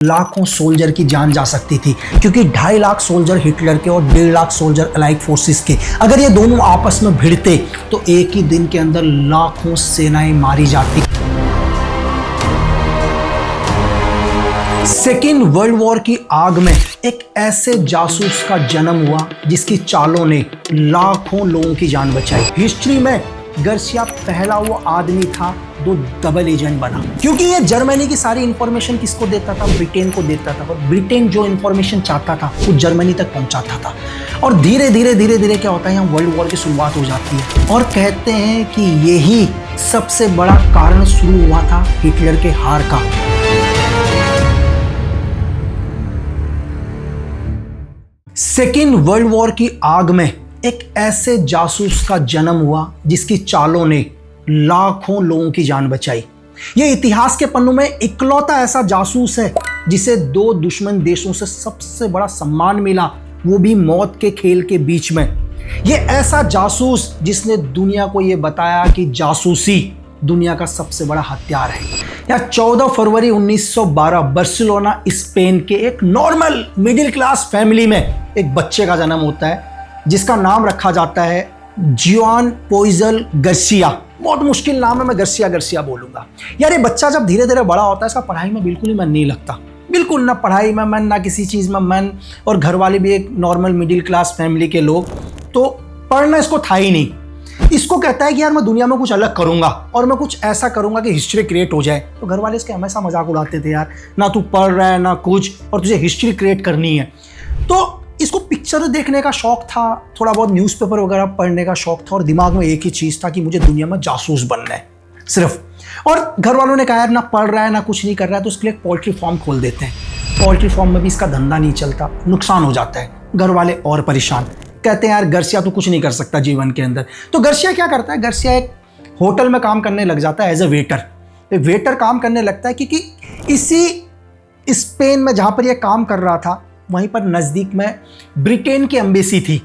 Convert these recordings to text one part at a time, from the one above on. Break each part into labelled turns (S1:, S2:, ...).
S1: लाखों सोल्जर की जान जा सकती थी, क्योंकि 2.5 लाख सोल्जर हिटलर के और 1.5 लाख सोल्जर अलाइड फोर्सेस के, अगर ये दोनों आपस में भिड़ते तो एक ही दिन के अंदर लाखों सेनाएं मारी जाती। सेकेंड वर्ल्ड वॉर की आग में एक ऐसे जासूस का जन्म हुआ जिसकी चालों ने लाखों लोगों की जान बचाई। हिस्ट्री में गार्सिया पहला वो आदमी था जो डबल एजेंट बना, क्योंकि ये जर्मनी की सारी इंफॉर्मेशन किसको देता था? ब्रिटेन को देता था, और ब्रिटेन जो इंफॉर्मेशन चाहता था वो जर्मनी तक पहुंचाता था। और धीरे धीरे क्या होता है, यहाँ वर्ल्ड वॉर की शुरुआत हो जाती है। और कहते हैं कि यही सबसे बड़ा कारण शुरू हुआ था हिटलर के हार का। सेकेंड वर्ल्ड वॉर की आग में एक ऐसे जासूस का जन्म हुआ जिसकी चालों ने लाखों लोगों की जान बचाई। यह इतिहास के पन्नों में इकलौता ऐसा जासूस है जिसे 2 दुश्मन देशों से सबसे बड़ा सम्मान मिला, वो भी मौत के खेल के बीच में। यह ऐसा जासूस जिसने दुनिया को यह बताया कि जासूसी दुनिया का सबसे बड़ा हथियार है। यार 14 फरवरी 1912 बार्सिलोना स्पेन के एक नॉर्मल मिडिल क्लास फैमिली में एक बच्चे का जन्म होता है जिसका नाम रखा जाता है जुआन पोइजल गार्सिया। बहुत मुश्किल नाम है, मैं गार्सिया बोलूंगा। यार ये बच्चा जब धीरे धीरे बड़ा होता है इसका पढ़ाई में बिल्कुल ही मन नहीं लगता, बिल्कुल ना पढ़ाई में मन ना किसी चीज़ में मन। और घर वाले भी एक नॉर्मल मिडिल क्लास फैमिली के लोग, तो पढ़ना इसको था ही नहीं। इसको कहता है कि यार मैं दुनिया में कुछ अलग करूंगा और मैं कुछ ऐसा करूंगा कि हिस्ट्री क्रिएट हो जाए। तो घर वाले इसके हमेशा मजाक उड़ाते थे, यार ना तू पढ़ रहा है ना कुछ, और तुझे हिस्ट्री क्रिएट करनी है। तो इसको पिक्चर देखने का शौक था, थोड़ा बहुत न्यूज़पेपर वगैरह पढ़ने का शौक था, और दिमाग में एक ही चीज़ था कि मुझे दुनिया में जासूस बनना है सिर्फ। और घर वालों ने कहा यार ना पढ़ रहा है ना कुछ नहीं कर रहा है, तो उसके लिए एक पोल्ट्री फार्म खोल देते हैं। पोल्ट्री फार्म में भी इसका धंधा नहीं चलता, नुकसान हो जाता है। घर वाले और परेशान, कहते हैं यार गार्सिया तो कुछ नहीं कर सकता जीवन के अंदर। तो गार्सिया क्या करता है? गार्सिया एक होटल में काम करने लग जाता है एज ए वेटर। एक वेटर काम करने लगता है क्योंकि इसी स्पेन में जहाँ पर यह काम कर रहा था वहीं पर नज़दीक में ब्रिटेन की एम्बेसी थी।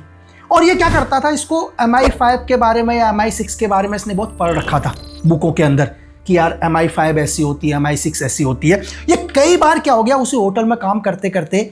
S1: और ये क्या करता था, इसको MI5 के बारे में या MI6 के बारे में इसने बहुत पढ़ रखा था बुकों के अंदर कि यार MI5 ऐसी होती है, MI6 ऐसी होती है। ये कई बार क्या हो गया, उसी होटल में काम करते करते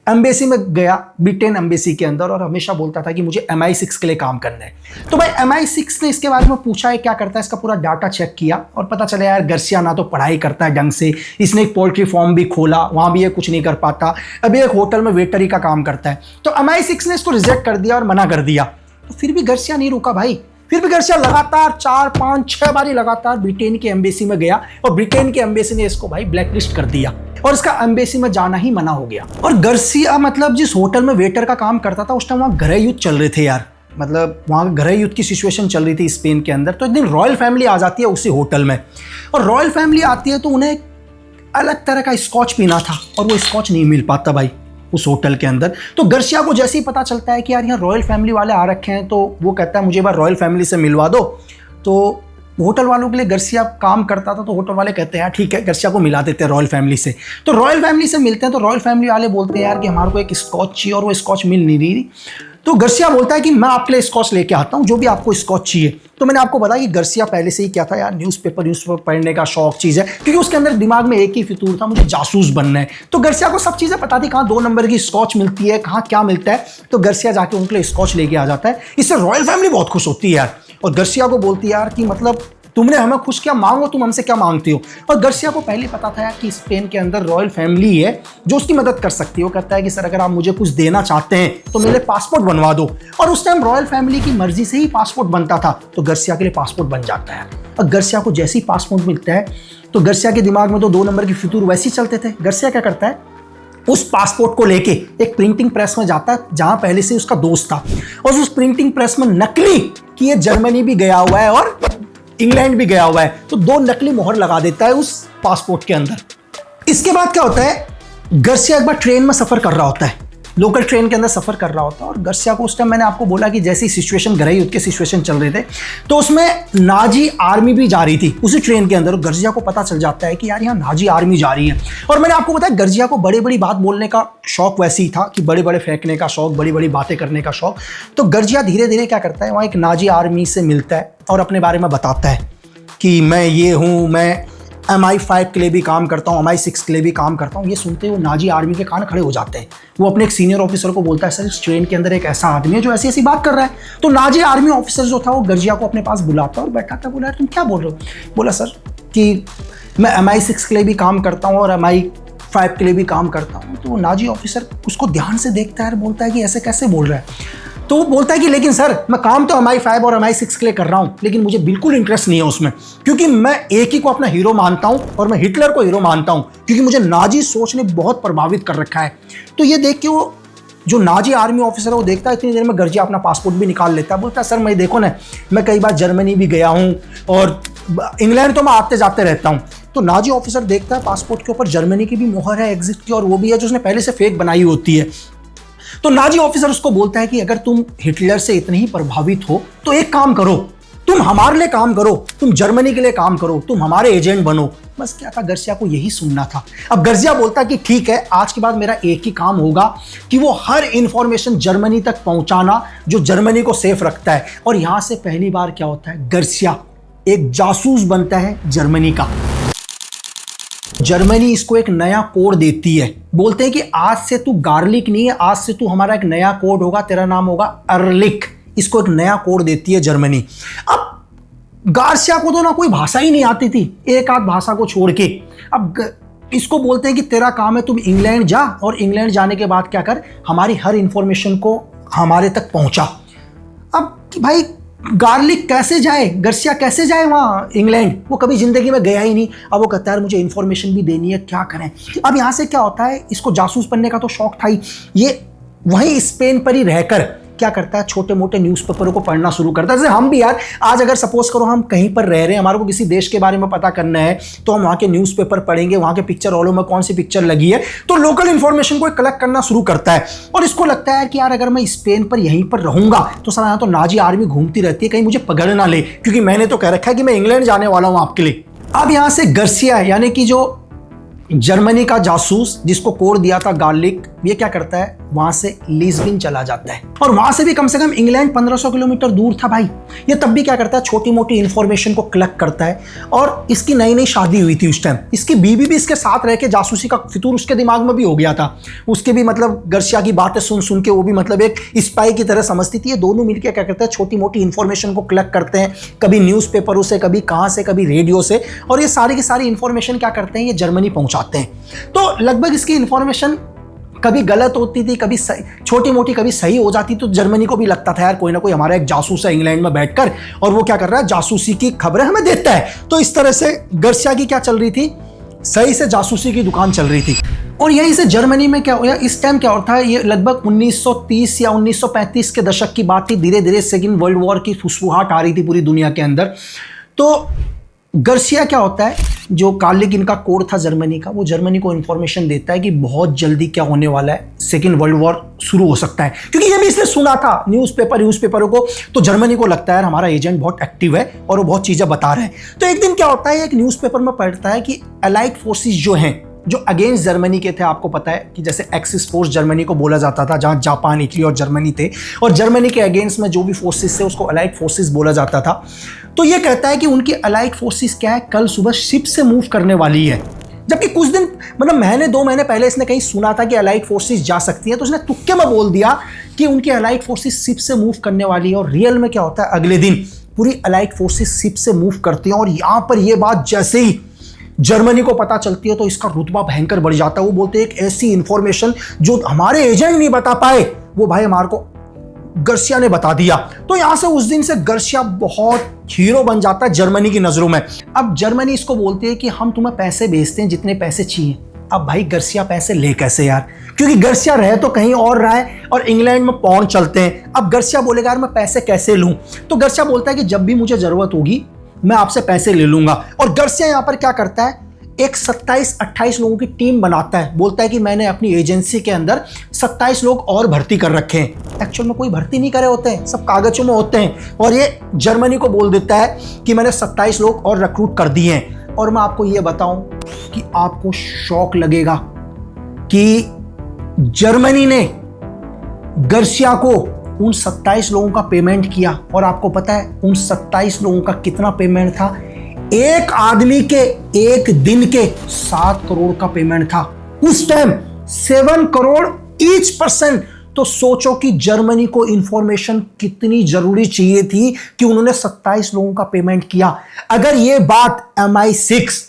S1: एम्बेसी में गया, ब्रिटेन एम्बेसी के अंदर, और हमेशा बोलता था कि मुझे MI6 के लिए काम करना है। तो भाई MI6 ने इसके बारे में पूछा है क्या करता है, इसका पूरा डाटा चेक किया और पता चला यार गार्सिया ना तो पढ़ाई करता है ढंग से, इसने एक पोल्ट्री फार्म भी खोला, वहाँ भी ये कुछ नहीं कर पाता, अभी एक होटल में वेटरी का काम करता है। तो MI6 ने इसको रिजेक्ट कर दिया और मना कर दिया। तो फिर भी गार्सिया नहीं रुका भाई, फिर भी गार्सिया लगातार 4, 5, 6 बारी लगातार ब्रिटेन की एम्बेसी में गया, और ब्रिटेन की एम्बेसी ने इसको भाई ब्लैकलिस्ट कर दिया और इसका एम्बेसी में जाना ही मना हो गया। और गार्सिया मतलब जिस होटल में वेटर का काम करता था उस टाइम वहाँ गृह युद्ध चल रहे थे यार, मतलब वहाँ गृह युद्ध की सिचुएशन चल रही थी स्पेन के अंदर। तो एक दिन रॉयल फैमिली आ जाती है उसी होटल में, और रॉयल फैमिली आती है तो उन्हें अलग तरह का स्कॉच पीना था और वो स्कॉच नहीं मिल पाता भाई उस होटल के अंदर। तो गार्सिया को जैसे ही पता चलता है कि यार यहाँ रॉयल फैमिली वाले आ रखे हैं, तो वो कहता है मुझे एक बार रॉयल फैमिली से मिलवा दो। तो होटल वालों के लिए गार्सिया काम करता था, तो होटल वाले कहते हैं यार ठीक है गार्सिया को मिला देते हैं रॉयल फैमिली से। तो रॉयल फैमिली से मिलते हैं, तो रॉयल फैमिली वाले बोलते हैं यार कि हमारे को एक स्कॉच चाहिए, और वो स्कॉच मिल नहीं रही। तो गार्सिया बोलता है कि मैं आपके लिए स्कॉच लेके आता हूँ, जो भी आपको स्कॉच चाहिए। तो मैंने आपको बताया कि गार्सिया पहले से ही क्या था यार, न्यूज़पेपर पढ़ने का शौक चीज़ है, क्योंकि उसके अंदर दिमाग में एक ही फितूर था, मुझे जासूस बनना है। तो गार्सिया को सब चीज़ें पता थी, कहाँ 2 नंबर की स्कॉच मिलती है, कहाँ क्या मिलता है। तो गार्सिया जाके उनके लिए स्कॉच लेके आ जाता है। इससे रॉयल फैमिली बहुत खुश होती है यार, और गार्सिया को बोलती है यार कि मतलब तुमने हमें खुश किया, मांगो तुम हमसे क्या मांगती हो। और गार्सिया को पहले पता था यार कि स्पेन के अंदर रॉयल फैमिली है जो उसकी मदद कर सकती है। वो कहता है कि सर अगर आप मुझे कुछ देना चाहते हैं तो मेरे पासपोर्ट बनवा दो। और उस टाइम रॉयल फैमिली की मर्जी से ही पासपोर्ट बनता था, तो गार्सिया के लिए पासपोर्ट बन जाता है। और गार्सिया को जैसे ही पासपोर्ट मिलता है तो गार्सिया के दिमाग में तो 2 नंबर की फितूर वैसे ही चलते थे। गार्सिया क्या करता है, उस पासपोर्ट को लेके एक प्रिंटिंग प्रेस में जाता है जहां पहले से उसका दोस्त था, और उस प्रिंटिंग प्रेस में नकली कि ये जर्मनी भी गया हुआ है और इंग्लैंड भी गया हुआ है, तो 2 नकली मोहर लगा देता है उस पासपोर्ट के अंदर। इसके बाद क्या होता है, गार्सिया एक बार ट्रेन में सफर कर रहा होता है, लोकल ट्रेन के अंदर सफर कर रहा होता है। और गार्सिया को उस टाइम मैंने आपको बोला कि जैसी सिचुएशन गृह युद्ध के सिचुएशन चल रहे थे, तो उसमें नाजी आर्मी भी जा रही थी उसी ट्रेन के अंदर। गार्सिया को पता चल जाता है कि यार यहाँ नाजी आर्मी जा रही है। और मैंने आपको बताया गार्सिया को बड़ी बड़ी बात बोलने का शौक वैसे ही था कि बड़े बड़े फेंकने का शौक, बड़ी बड़ी बातें करने का शौक। तो गार्सिया धीरे धीरे क्या करता है, वहाँ एक नाजी आर्मी से मिलता है और अपने बारे में बताता है कि मैं ये हूँ, मैं MI5 के लिए भी काम करता हूँ, MI6 के लिए भी काम करता हूँ। ये सुनते हुए नाजी आर्मी के कान खड़े हो जाते हैं। वो अपने एक सीनियर ऑफिसर को बोलता है, सर इस ट्रेन के अंदर एक ऐसा आदमी है जो ऐसी ऐसी बात कर रहा है। तो नाजी आर्मी ऑफिसर जो था वो गर्जिया को अपने पास बुलाता और बैठाता, बोला तुम क्या बोल रहे हो? बोला सर कि मैं MI6 के लिए भी काम करता हूँ और MI5 के लिए भी काम करता हूँ। तो वो नाजी ऑफिसर उसको ध्यान से देखता है और बोलता है कि ऐसे कैसे बोल रहा है? तो वो बोलता है कि लेकिन सर मैं काम तो MI5 और MI6 के लिए कर रहा हूं, लेकिन मुझे बिल्कुल इंटरेस्ट नहीं है उसमें, क्योंकि मैं एक ही को अपना हीरो मानता हूं और मैं हिटलर को हीरो मानता हूं, क्योंकि मुझे नाजी सोच ने बहुत प्रभावित कर रखा है। तो ये देख के वो जो नाजी आर्मी ऑफिसर है वो देखता है, इतनी देर में गर्जिया अपना पासपोर्ट भी निकाल लेता है। बोलता है सर मैं देखो ना, मैं कई बार जर्मनी भी गया हूँ और इंग्लैंड तो मैं आते जाते रहता हूँ। तो नाजी ऑफिसर देखता है पासपोर्ट के ऊपर जर्मनी की भी मोहर है एग्जिट की, और वो भी है जो उसने पहले से फेक बनाई होती है। तो नाजी ऑफिसर उसको बोलता है कि अगर तुम हिटलर से इतने ही प्रभावित हो तो एक काम करो, तुम हमारे लिए काम करो, तुम जर्मनी के लिए काम करो, तुम हमारे एजेंट बनो। बस क्या था, गर्जिया को यही सुनना था। अब गर्जिया बोलता कि ठीक है, आज के बाद मेरा एक ही काम होगा कि वो हर इंफॉर्मेशन जर्मनी तक पहुंचाना जो जर्मनी को सेफ रखता है। और यहां से पहली बार क्या होता है, गर्जिया एक जासूस बनता है जर्मनी का। जर्मनी इसको एक नया कोड देती है, बोलते हैं कि आज से तू गार्लिक नहीं है, आज से तू हमारा एक नया कोड होगा, तेरा नाम होगा अर्लिक। इसको एक नया कोड देती है जर्मनी। अब गार्सिया को तो ना कोई भाषा ही नहीं आती थी, एक आध भाषा को छोड़ के। अब इसको बोलते हैं कि तेरा काम है तुम इंग्लैंड जा, और इंग्लैंड जाने के बाद क्या कर, हमारी हर इंफॉर्मेशन को हमारे तक पहुंचा। अब भाई गार्लिक कैसे जाए, गर्सिया कैसे जाए वहाँ इंग्लैंड? वो कभी जिंदगी में गया ही नहीं। अब वो कहता है मुझे इन्फॉर्मेशन भी देनी है, क्या करें? अब यहाँ से क्या होता है, इसको जासूस बनने का तो शौक था ही, ये वहीं स्पेन पर ही रहकर क्या करता है, छोटे मोटे न्यूज़पेपरों को पढ़ना शुरू करता है। जैसे हम भी यार, आज अगर सपोज करो हम कहीं पर रह रहे हैं, हमारे को किसी देश के बारे में पता करना है, तो हम वहाँ के न्यूज़पेपर पढ़ेंगे, वहाँ के पिक्चर हॉलों में कौन सी पिक्चर लगी है, तो लोकल इन्फॉर्मेशन को कलेक्ट करना शुरू करता है। और इसको लगता है कि यार अगर मैं स्पेन पर यहीं पर रहूंगा तो सारा यहाँ तो नाजी आर्मी घूमती रहती है, कहीं मुझे पकड़ ना ले, क्योंकि मैंने तो कह रखा है कि मैं इंग्लैंड जाने वाला हूँ आपके लिए। अब यहाँ से गर्सिया यानी कि जो जर्मनी का जासूस जिसको कोड दिया था गार्लिक, ये क्या करता है, वहां से लिस्बन चला जाता है। और वहां से भी कम से कम इंग्लैंड 1500 किलोमीटर दूर था भाई। ये तब भी क्या करता है, छोटी मोटी इंफॉर्मेशन को कलेक्ट करता है। और इसकी नई नई शादी हुई थी उस टाइम, इसकी बीवी भी इसके साथ रह के जासूसी का फितूर उसके दिमाग में भी हो गया था। उसके भी मतलब गर्सिया की बातें सुन सुन के वो भी मतलब एक स्पाई की तरह समझती थी। ये दोनों मिलकर क्या करते हैं, छोटी मोटी इंफॉर्मेशन को कलेक्ट करते हैं, कभी न्यूज़पेपरों से, कभी कहाँ से, कभी रेडियो से, और ये सारी की सारी इंफॉर्मेशन क्या करते हैं, ये जर्मनी पहुंचाते हैं। तो लगभग इसकी इंफॉर्मेशन कभी गलत होती थी, कभी छोटी मोटी, कभी सही हो जाती। तो जर्मनी को भी लगता था यार कोई ना कोई हमारा एक जासूस है इंग्लैंड में बैठकर, और वो क्या कर रहा है, जासूसी की खबरें हमें देता है। तो इस तरह से गर्सिया की क्या चल रही थी, सही से जासूसी की दुकान चल रही थी। और यहीं से जर्मनी में क्या हुआ, इस टाइम क्या होता है, ये लगभग 1930 या 1935 के दशक की बात थी। धीरे धीरे सेकेंड वर्ल्ड वॉर की फुसफुहाट आ रही थी पूरी दुनिया के अंदर। तो गर्सिया क्या होता है, जो गार्लिक इनका कोड था जर्मनी का, वो जर्मनी को इन्फॉर्मेशन देता है कि बहुत जल्दी क्या होने वाला है, सेकेंड वर्ल्ड वॉर शुरू हो सकता है। क्योंकि ये भी इसने सुना था न्यूज़पेपरों को, तो जर्मनी को लगता है हमारा एजेंट बहुत एक्टिव है और वो बहुत चीज़ें बता रहे हैं। तो एक दिन क्या होता है, एक न्यूज़पेपर में पढ़ता है कि अलाइड फोर्सेस जो हैं, जो अगेंस्ट जर्मनी के थे, आपको पता है कि जैसे एक्सिस फोर्स जर्मनी को बोला जाता था, जहां जापान, इटली और जर्मनी थे, और जर्मनी के अगेंस्ट में जो भी फोर्सेस थे उसको अलाइड फोर्सेस बोला जाता था। तो ये कहता है कि उनकी अलाइड फोर्सेस क्या है, कल सुबह शिप से मूव करने वाली है। जबकि कुछ दिन मतलब महीने 2 महीने पहले इसने कहीं सुना था कि अलाइड फोर्सेस जा सकती है, तो उसने तुक्के में बोल दिया कि उनकी अलाइड फोर्सेस शिप से मूव करने वाली है। और रियल में क्या होता है, अगले दिन पूरी अलाइड फोर्सेस शिप से मूव करती हैं। और यहां पर यह बात जैसे ही जर्मनी को पता चलती है तो इसका रुतबा भयंकर बढ़ जाता है। वो बोलते हैं एक ऐसी इंफॉर्मेशन जो हमारे एजेंट नहीं बता पाए, वो भाई हमारे को गर्सिया ने बता दिया। तो यहां से उस दिन से गर्सिया बहुत हीरो बन जाता है जर्मनी की नजरों में। अब जर्मनी इसको बोलती है कि हम तुम्हें पैसे भेजते हैं जितने पैसे चाहिए। अब भाई गर्सिया पैसे ले कैसे यार, क्योंकि गर्सिया रहे तो कहीं और रहा है और इंग्लैंड में पाउंड चलते हैं। अब गर्सिया बोलेगा यार मैं पैसे कैसे लूं, तो गर्सिया बोलता है कि जब भी मुझे जरूरत होगी मैं आपसे पैसे ले लूंगा। और गर्सिया यहां पर क्या करता है, एक 27-28 लोगों की टीम बनाता है। बोलता है कि मैंने अपनी एजेंसी के अंदर 27 लोग और भर्ती कर रखे हैं। एक्चुअल में कोई भर्ती नहीं करे होते हैं, सब कागजों में होते हैं। और ये जर्मनी को बोल देता है कि मैंने 27 लोग और रिक्रूट कर दिए हैं। और मैं आपको ये बताऊं कि आपको शौक लगेगा कि जर्मनी ने गर्सिया को उन 27 लोगों का पेमेंट किया। और आपको पता है उन 27 लोगों का कितना पेमेंट था, एक आदमी के एक दिन के 7 करोड़ का पेमेंट था उस टाइम, 7 करोड़ ईच पर्सन। तो सोचो कि जर्मनी को इंफॉर्मेशन कितनी जरूरी चाहिए थी कि उन्होंने 27 लोगों का पेमेंट किया। अगर ये बात MI6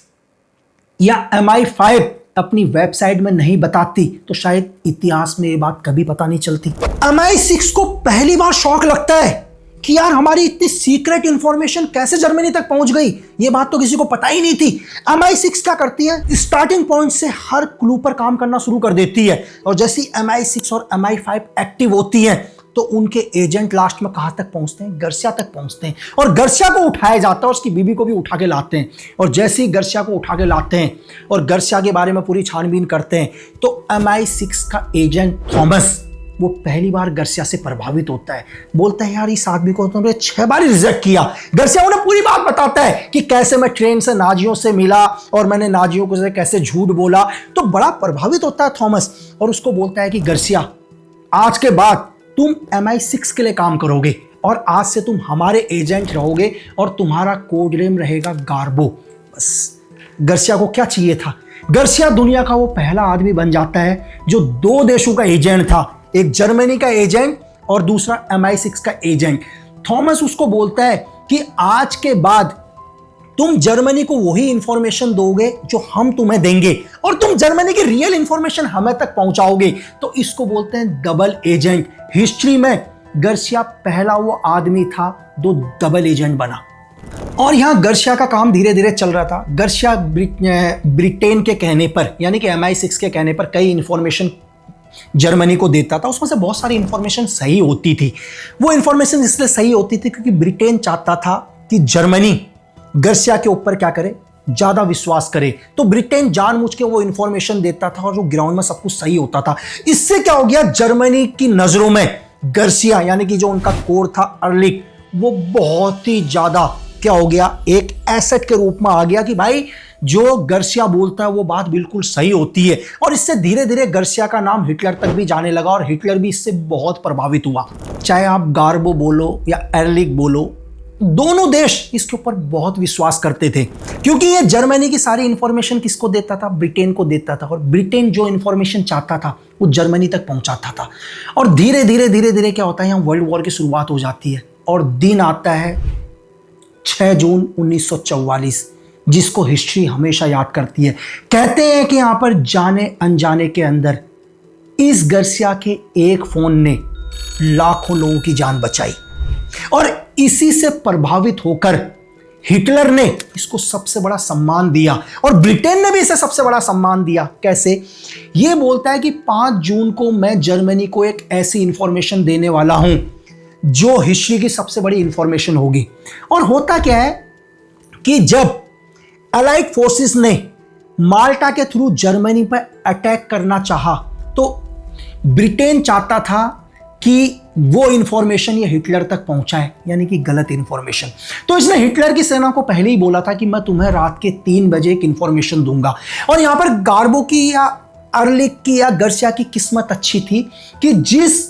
S1: या MI5 अपनी वेबसाइट में नहीं बताती तो शायद इतिहास में ये बात कभी पता नहीं चलती। MI6 को पहली बार शॉक लगता है कि यार हमारी इतनी सीक्रेट इंफॉर्मेशन कैसे जर्मनी तक पहुंच गई, ये बात तो किसी को पता ही नहीं थी। MI6 क्या करती है, स्टार्टिंग पॉइंट से हर क्लू पर काम करना शुरू कर देती है, और जैसे MI6 और MI5 एक्टिव होती हैं तो उनके एजेंट लास्ट में कहां तक पहुंचते हैं, गर्सिया तक पहुंचते हैं, और गर्सिया को उठाया जाता है, उसकी बीबी को भी उठा के लाते हैं। और जैसे ही गर्सिया को उठा के लाते हैं और गर्सिया के बारे में पूरी छानबीन करते हैं तो MI6 का एजेंट थॉमस वो पहली बार गर्सिया से प्रभावित होता है। बोलता है यार इस आदमी को तुमने 6 बार रिजेक्ट किया। गर्सिया उन्हें पूरी बात बताता है कि कैसे मैं ट्रेन से नाजियों से मिला और मैंने नाजियों को कैसे झूठ बोला। तो बड़ा प्रभावित होता है थॉमस और उसको बोलता है कि गर्सिया आज के बाद तुम MI6 के लिए काम करोगे और आज से तुम हमारे एजेंट रहोगे और तुम्हारा कोड नेम रहेगा गार्बो। बस गर्सिया को क्या चाहिए था, गर्सिया दुनिया का वो पहला आदमी बन जाता है जो 2 देशों का एजेंट था, एक जर्मनी का एजेंट और दूसरा MI6 का एजेंट। थॉमस उसको बोलता है कि आज के बाद तुम जर्मनी को वही इंफॉर्मेशन दोगे जो हम तुम्हें देंगे और तुम जर्मनी की रियल इंफॉर्मेशन हमें तक पहुंचाओगे। तो इसको बोलते हैं डबल एजेंट। हिस्ट्री में गर्सिया पहला वो आदमी था जो डबल एजेंट बना। और यहां गर्सिया का काम धीरे धीरे चल रहा था। गर्सिया ब्रिटेन के कहने पर यानी कि MI6 के कहने पर कई इंफॉर्मेशन जर्मनी को देता था। उसमें से बहुत सारी इंफॉर्मेशन सही होती थी। वो इंफॉर्मेशन इसलिए सही होती थी क्योंकि ब्रिटेन चाहता था कि जर्मनी गर्सिया के ऊपर क्या करे, ज्यादा विश्वास करे। तो ब्रिटेन जानबूझ के वो इंफॉर्मेशन देता था और जो ग्राउंड में सब कुछ सही होता था। इससे क्या हो गया, जर्मनी की नजरों में गर्सिया यानी कि जो उनका कोर था अर्लिक, वो बहुत ही ज्यादा क्या हो गया, एक एसेट के रूप में आ गया कि भाई जो गर्सिया बोलता है वो बात बिल्कुल सही होती है। और इससे धीरे धीरे गर्सिया का नाम हिटलर तक भी जाने लगा और हिटलर भी इससे बहुत प्रभावित हुआ। चाहे आप गार्बो बोलो या एर्लिक बोलो, दोनों देश इसके ऊपर बहुत विश्वास करते थे क्योंकि ये जर्मनी की सारी इंफॉर्मेशन किसको देता था, ब्रिटेन को देता था। और ब्रिटेन जो इंफॉर्मेशन चाहता था वो जर्मनी तक पहुंचाता था। और धीरे धीरे क्या होता है, यहाँ वर्ल्ड वॉर की शुरुआत हो जाती है और दिन आता है 6 जून 1944, जिसको हिस्ट्री हमेशा याद करती है। कहते हैं कि यहां पर जाने अनजाने के अंदर इस गर्सिया के एक फोन ने लाखों लोगों की जान बचाई और इसी से प्रभावित होकर हिटलर ने इसको सबसे बड़ा सम्मान दिया और ब्रिटेन ने भी इसे सबसे बड़ा सम्मान दिया। कैसे? यह बोलता है कि 5 जून को मैं जर्मनी को एक ऐसी इंफॉर्मेशन देने वाला हूं जो हिस्ट्री की सबसे बड़ी इंफॉर्मेशन होगी। और होता क्या है कि जब अलाइड फोर्सेस ने माल्टा के थ्रू जर्मनी पर अटैक करना चाहा तो ब्रिटेन चाहता था कि वो इंफॉर्मेशन ये हिटलर तक पहुंचाए, यानी कि गलत इंफॉर्मेशन। तो इसने हिटलर की सेना को पहले ही बोला था कि मैं तुम्हें रात के 3 बजे एक इंफॉर्मेशन दूंगा। और यहां पर गार्बो की या अर्लिक की या गर्सिया की किस्मत अच्छी थी कि जिस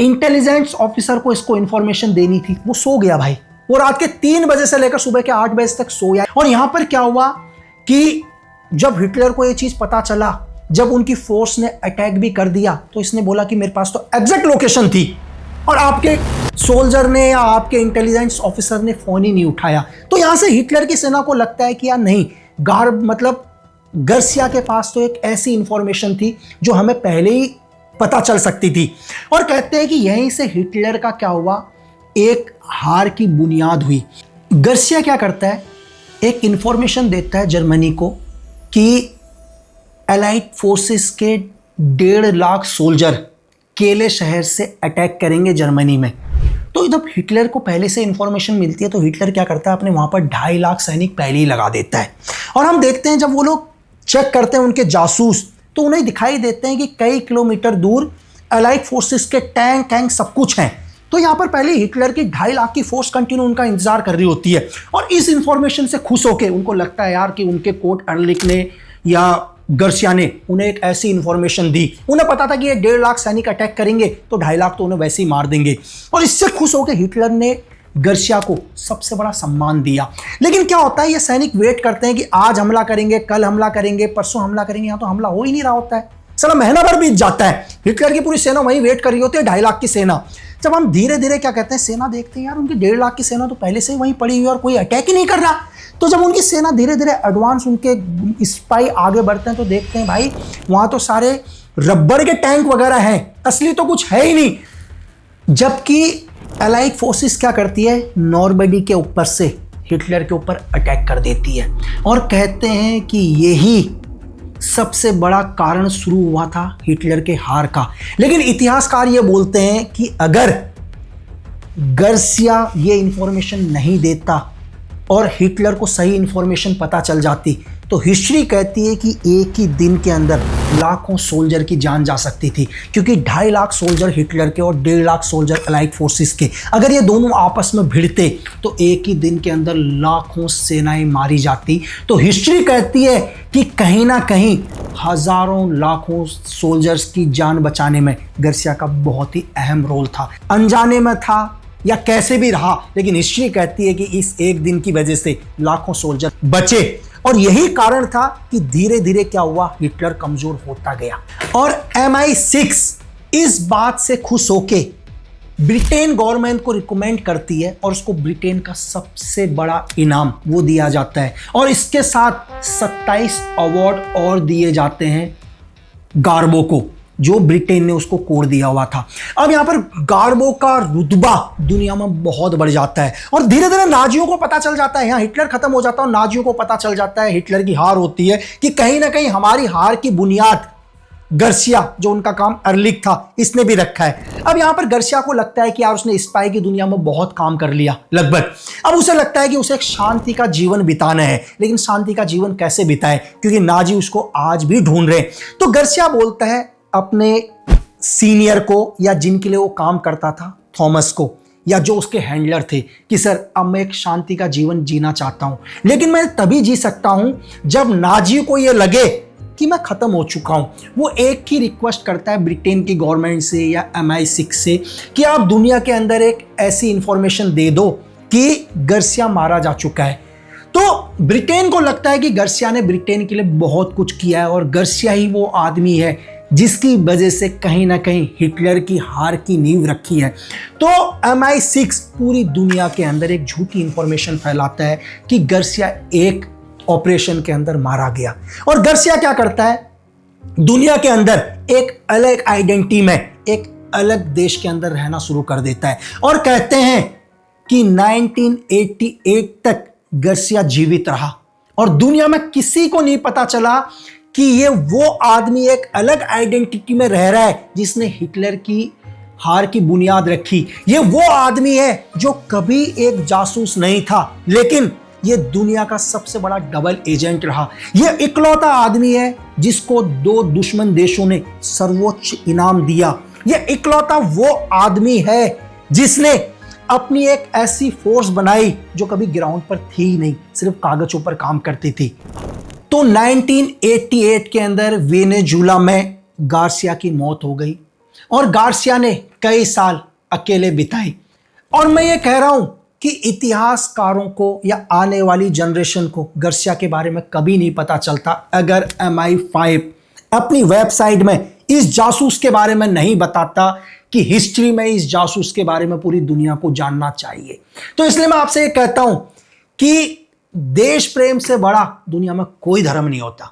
S1: इंटेलिजेंस ऑफिसर को इसको इंफॉर्मेशन देनी थी वो सो गया भाई। वो रात के 3 बजे से लेकर सुबह के 8 बजे तक सोया। और यहां पर क्या हुआ कि जब हिटलर को ये चीज पता चला, जब उनकी फोर्स ने अटैक भी कर दिया, तो इसने बोला कि मेरे पास तो एग्जैक्ट लोकेशन थी और आपके सोल्जर ने या आपके इंटेलिजेंस ऑफिसर ने फोन ही नहीं उठाया। तो यहां से हिटलर की सेना को लगता है कि यार नहीं, गर्सिया के पास तो एक ऐसी इंफॉर्मेशन थी जो हमें पहले ही पता चल सकती थी। और कहते हैं कि यहीं से हिटलर का क्या हुआ, एक हार की बुनियाद हुई। गर्सिया क्या करता है, एक इंफॉर्मेशन देता है जर्मनी को कि एलाइड फोर्सेस के 1.5 लाख सोल्जर केले शहर से अटैक करेंगे जर्मनी में। तो जब हिटलर को पहले से इंफॉर्मेशन मिलती है तो हिटलर क्या करता है, अपने वहां पर 2.5 लाख सैनिक पहले ही लगा देता है। और हम देखते हैं जब वो लोग चेक करते हैं उनके जासूस, तो उन्हें दिखाई देते हैं कि कई किलोमीटर दूर एलाइड फोर्सेस के टैंक सब कुछ हैं। तो यहाँ पर पहले हिटलर की 2.5 लाख की फोर्स कंटिन्यू उनका इंतजार कर रही होती है। और इस इंफॉर्मेशन से खुश होकर उनको लगता है यार कि उनके कोर्ट अर्लिक ने या गर्सिया ने उन्हें एक ऐसी इंफॉर्मेशन दी। उन्हें पता था कि ये 1.5 लाख सैनिक अटैक करेंगे तो 2.5 लाख तो उन्हें वैसे ही मार देंगे। और इससे खुश होकर हिटलर ने गर्सिया को सबसे बड़ा सम्मान दिया। लेकिन क्या होता है, ये सैनिक वेट करते हैं कि आज हमला करेंगे, कल हमला करेंगे, परसों हमला करेंगे, यहाँ तो हमला हो ही नहीं रहा होता है। साला महीना भर बीत जाता है, हिटलर की पूरी सेना वहीं वेट कर रही होती है, 2.5 लाख की सेना। जब हम धीरे धीरे क्या कहते हैं सेना देखते हैं, यार उनकी 1.5 लाख की सेना तो पहले से ही वहीं पड़ी हुई है और कोई अटैक ही नहीं कर रहा। तो जब उनकी सेना धीरे धीरे एडवांस, उनके स्पाई आगे बढ़ते हैं, तो देखते हैं भाई वहां तो सारे रबड़ के टैंक वगैरह हैं, असली तो कुछ है ही नहीं। जबकि अलाइड फोर्सेस क्या करती है, नॉर्मंडी के ऊपर से हिटलर के ऊपर अटैक कर देती है और कहते हैं कि यही सबसे बड़ा कारण शुरू हुआ था हिटलर के हार का। लेकिन इतिहासकार ये बोलते हैं कि अगर गर्सिया ये इंफॉर्मेशन नहीं देता और हिटलर को सही इंफॉर्मेशन पता चल जाती, तो हिस्ट्री कहती है कि एक ही दिन के अंदर लाखों सोल्जर की जान जा सकती थी, क्योंकि 2.5 लाख सोल्जर हिटलर के और 1.5 लाख सोल्जर अलाइड फोर्सेस के, अगर ये दोनों आपस में भिड़ते तो एक ही दिन के अंदर लाखों सेनाएं मारी जाती। तो हिस्ट्री कहती है कि कहीं ना कहीं हजारों लाखों सोल्जर्स की जान बचाने में गर्सिया का बहुत ही अहम रोल था। अनजाने में था या कैसे भी रहा, लेकिन हिस्ट्री कहती है कि इस एक दिन की वजह से लाखों सोल्जर बचे। और यही कारण था कि धीरे धीरे क्या हुआ, हिटलर कमजोर होता गया। और MI6 इस बात से खुश होके ब्रिटेन गवर्नमेंट को रिकमेंड करती है और उसको ब्रिटेन का सबसे बड़ा इनाम वो दिया जाता है, और इसके साथ 27 अवार्ड और दिए जाते हैं गार्बो को, जो ब्रिटेन ने उसको कोड दिया हुआ था। अब यहाँ पर गार्बो का रुतबा दुनिया में बहुत बढ़ जाता है और धीरे धीरे नाजियों को पता चल जाता है, यहाँ हिटलर खत्म हो जाता है और नाजियों को पता चल जाता है, हिटलर की हार होती है, कि कहीं ना कहीं हमारी हार की बुनियाद गर्सिया, जो उनका काम अर्लिक था, इसने भी रखा है। अब यहाँ पर गर्सिया को लगता है कि यार उसने स्पाई की दुनिया में बहुत काम कर लिया लगभग। अब उसे लगता है कि उसे एक शांति का जीवन बिताना है, लेकिन शांति का जीवन कैसे बिताए, क्योंकि नाजी उसको आज भी ढूंढ रहे हैं। तो गर्सिया बोलता है अपने सीनियर को, या जिनके लिए वो काम करता था, थॉमस को, या जो उसके हैंडलर थे, कि सर अब मैं एक शांति का जीवन जीना चाहता हूं, लेकिन मैं तभी जी सकता हूं जब नाजी को ये लगे कि मैं खत्म हो चुका हूं। वो एक ही रिक्वेस्ट करता है ब्रिटेन की गवर्नमेंट से या MI6 से कि आप दुनिया के अंदर एक ऐसी इंफॉर्मेशन दे दो कि गर्सिया मारा जा चुका है। तो ब्रिटेन को लगता है कि गर्सिया ने ब्रिटेन के लिए बहुत कुछ किया है और गर्सिया ही वो आदमी है जिसकी वजह से कहीं ना कहीं हिटलर की हार की नींव रखी है। तो MI6 पूरी दुनिया के अंदर एक झूठी इंफॉर्मेशन फैलाता है कि गर्सिया एक ऑपरेशन के अंदर मारा गया। और गर्सिया क्या करता है, दुनिया के अंदर एक अलग आइडेंटिटी में, एक अलग देश के अंदर रहना शुरू कर देता है। और कहते हैं कि 1988 तक गर्सिया जीवित रहा और दुनिया में किसी को नहीं पता चला कि ये वो आदमी एक अलग आइडेंटिटी में रह रहा है जिसने हिटलर की हार की बुनियाद रखी। ये वो आदमी है जो कभी एक जासूस नहीं था, लेकिन ये दुनिया का सबसे बड़ा डबल एजेंट रहा। ये इकलौता आदमी है जिसको 2 दुश्मन देशों ने सर्वोच्च इनाम दिया। ये इकलौता वो आदमी है जिसने अपनी एक ऐसी फोर्स बनाई जो कभी ग्राउंड पर थी ही नहीं, सिर्फ कागजों पर काम करती थी। तो 1988 के अंदर वेनेजुला में गार्सिया की मौत हो गई और गार्सिया ने कई साल अकेले बिताए। और मैं ये कह रहा हूं कि इतिहासकारों को या आने वाली जनरेशन को गार्सिया के बारे में कभी नहीं पता चलता अगर MI5 अपनी वेबसाइट में इस जासूस के बारे में नहीं बताता कि हिस्ट्री में इस जासूस के बारे में पूरी दुनिया को जानना चाहिए। तो इसलिए मैं आपसे ये कहता हूं कि देश प्रेम से बड़ा दुनिया में कोई धर्म नहीं होता।